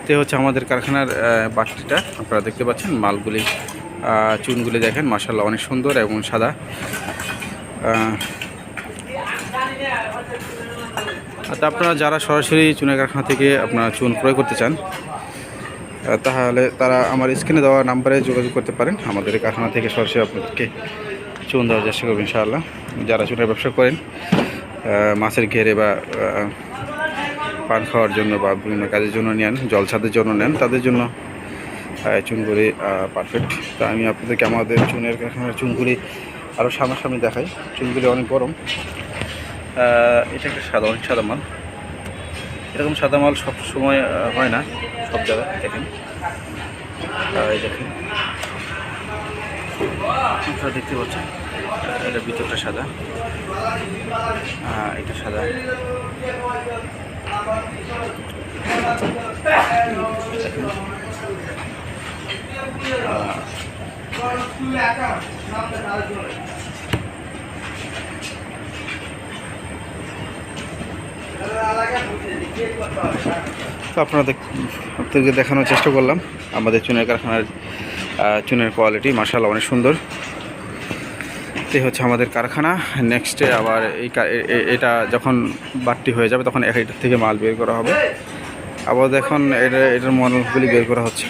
তো হচ্ছে আমাদের কারখানার বাটিটা আপনারা দেখতে পাচ্ছেন। মালগুলি চুনগুলি দেখেন মাশাআল্লাহ অনেক সুন্দর এবং সাদা। তো আপনারা যারা সরাসরি চুনের কারখানা থেকে আপনারা চুন ক্রয় করতে চান তাহলে তারা আমার স্ক্রিনে দেওয়া নাম্বারে যোগাযোগ করতে পারেন। আমাদের কারখানা থেকে সরাসরি আপনাদেরকে চুন দেওয়ার চেষ্টা করবেন ইনশাআল্লাহ। যারা চুনের ব্যবসা করেন মাছের ঘেরে বা পান খাওয়ার জন্য বা বিভিন্ন কাজের জন্য নেন, জলছাদের জন্য নেন, তাদের জন্য চুনগুলি পারফেক্ট। তা আমি আপনাদেরকে আমাদের চুনের কারখানার চুনগুলি আরও সামনাসামনি দেখাই। চুনগুলি অনেক গরম। এটা একটা অনেক সাদা মাল। এরকম সাদা মাল সব সময় হয় না সব জায়গায়। দেখেন এই দেখেন আপনারা দেখতে পাচ্ছেন এটা ভিতরটা সাদা, এটা সাদা। তো আপনাদেরকে দেখানোর চেষ্টা করলাম আমাদের চুনের কারখানার চুনের কোয়ালিটি মাশাআল্লাহ অনেক সুন্দর। এই হচ্ছে আমাদের কারখানা। নেক্সটে আবার এটা যখন বাট্টি হয়ে যাবে তখন এটার থেকে মাল বের করা হবে। আবার দেখুন এটার মডেলগুলি বের করা হচ্ছে।